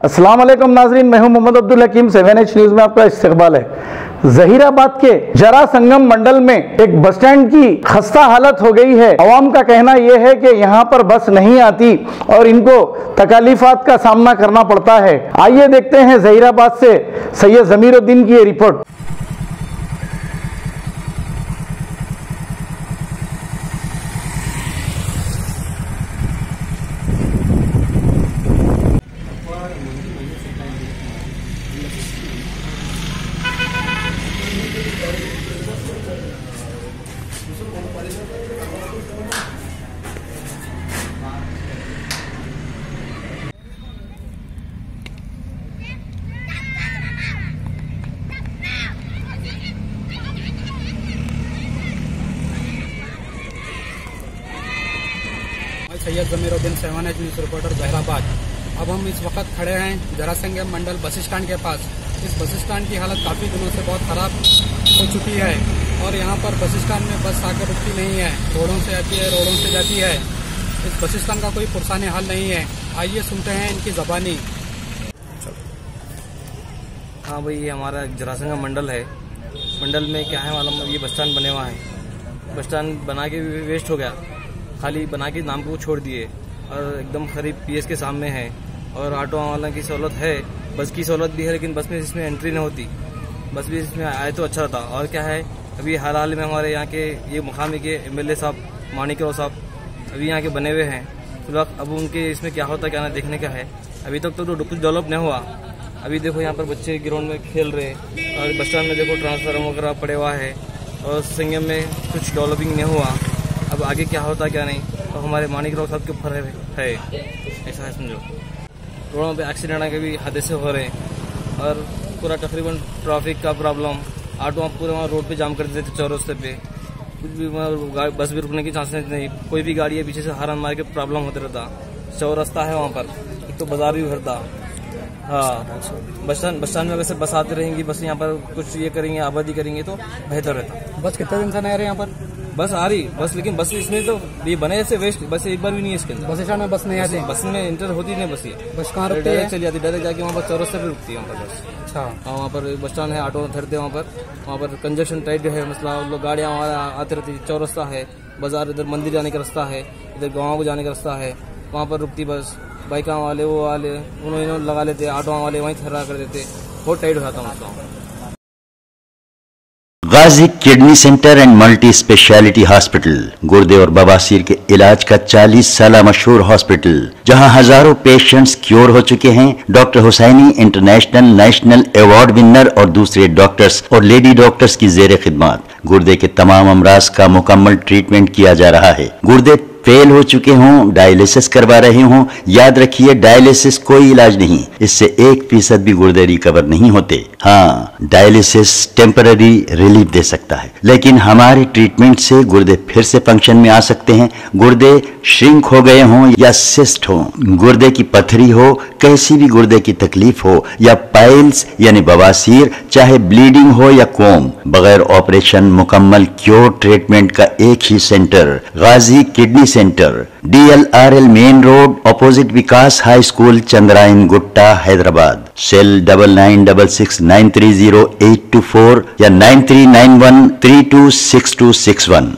अस्सलाम वालेकुम नाजरीन, मैं हूं मोहम्मद अब्दुल हकीम। 7H न्यूज में आपका इस्तकबाल है। जहीराबाद के जरा संगम मंडल में एक बस स्टैंड की खस्ता हालत हो गई है। अवाम का कहना यह है कि यहां पर बस नहीं आती और इनको तकालीफात का सामना करना पड़ता है। आइए देखते हैं जहीराबाद से सैयद जमीरुद्दीन की ये रिपोर्ट। Syed Zameeruddin 7H news reporter Zaheerabad. अब हम इस वक्त खड़े हैं जरा संगम मंडल बस स्टैंड के पास। इस बस स्टैंड की हालत काफ़ी दिनों से बहुत ख़राब हो चुकी है और यहाँ पर बस स्टैंड में बस आकर रुकती नहीं है, रोडों से आती है, रोडों से जाती है। इस बस स्टैंड का कोई पुरसाने हाल नहीं है। आइए सुनते हैं इनकी ज़बानी। हाँ भाई, ये हमारा जरा संगम मंडल है। मंडल में क्या है मालूम, ये बस स्टैंड बने हुआ है। बस स्टैंड बना के भी वेस्ट हो गया, खाली बना के नाम को छोड़ दिए और एकदम करीब PS के सामने है। और ऑटो वाला की सहूलत है, बस की सहूलत भी है, लेकिन बस में इसमें एंट्री नहीं होती। बस भी इसमें आए तो अच्छा था। और क्या है, अभी हाल में हमारे यहाँ के ये मुकामी के MLA साहब माणिकराव साहब अभी यहाँ के बने हुए हैं। तो अब उनके इसमें क्या होता क्या ना देखने का है। अभी तक तो कुछ डेवलप नहीं हुआ। अभी देखो यहाँ पर बच्चे ग्राउंड में खेल रहे हैं और बस स्टैंड में देखो ट्रांसफार्मर वगैरह पड़े हुआ है और संगम में कुछ डेवलपिंग नहीं हुआ। अब आगे क्या होता क्या नहीं तो हमारे माणिकराव साहब के ऊपर है, ऐसा है समझो। रोडों पे एक्सीडेंट के भी हादसे हो रहे हैं और पूरा तकरीबन ट्रैफिक का प्रॉब्लम। ऑटो पूरे वहाँ रोड पे जाम कर देते चौरस्ते पे, कुछ भी बस भी रुकने की चांसेस नहीं। कोई भी गाड़ी है पीछे से हॉर्न मार के प्रॉब्लम होते रहता। चौरस्ता है वहाँ पर, एक तो बाजार भी भरता। हाँ, बस स्टैंड में वैसे बस आती रहेंगी, बस यहाँ पर कुछ ये करेंगे, आबादी करेंगे तो बेहतर रहता। बस कितने दिन से नहीं आ रहे यहाँ पर? बस आ रही बस, लेकिन बस इसमें तो ये बने से वेस्ट, बस एक बार भी नहीं है इसके अंदर। बस स्टैंड में बस नहीं आती, बस में इंटर होती नहीं। बस ये बस कहाँ रुकती है? डायरेक्ट चली जाती, डायरेक्ट जाके वहाँ पर चौरस्ते पे रुकती है वहाँ पर बस। अच्छा, हाँ, वहाँ पर बस स्टैंड है, ऑटो ठहरते हैं वहाँ पर कंजक्शन टाइट है मसला। लोग गाड़ियाँ वहाँ आती रहती है। चौरस्ता है, बाजार, इधर मंदिर जाने का रास्ता है, इधर गाँव को जाने का रास्ता है, वहाँ पर रुकती बस। बाइक वाले वो वाले उन्होंने लगा लेते, ऑटो वाले वहीं ठहरा कर देते। बहुत टाइट हो जाता मसला। Ghazi kidney centre and multi speciality hospital, गुर्दे और बवासीर के इलाज का 40 साल मशहूर हॉस्पिटल, जहां हजारों पेशेंट्स क्योर हो चुके हैं। Doctor Husaini international national award winner और दूसरे डॉक्टर्स और लेडी डॉक्टर्स की जेर खिदमत गुर्दे के तमाम अमराज का मुकम्मल ट्रीटमेंट किया जा रहा है। गुर्दे फेल हो चुके हों, डायलिसिस करवा रहे हों, याद रखिए डायलिसिस कोई इलाज नहीं, इससे 1% भी गुर्दे रिकवर नहीं होते। हाँ, डायलिसिस टेम्पररी रिलीफ दे सकता है, लेकिन हमारे ट्रीटमेंट से गुर्दे फिर से फंक्शन में आ सकते हैं। गुर्दे श्रिंक हो गए हों या सिस्ट हो, गुर्दे की पथरी हो, कैसी भी गुर्दे की तकलीफ हो या पाइल्स यानी बवासीर, चाहे ब्लीडिंग हो या कोम, बगैर ऑपरेशन मुकम्मल क्योर ट्रीटमेंट का एक ही centre, Ghazi kidney centre, DLRL main road, opposite Vikas high school, Chandrayan Gutta, Hyderabad. Cell 9966930824 या 9391326261।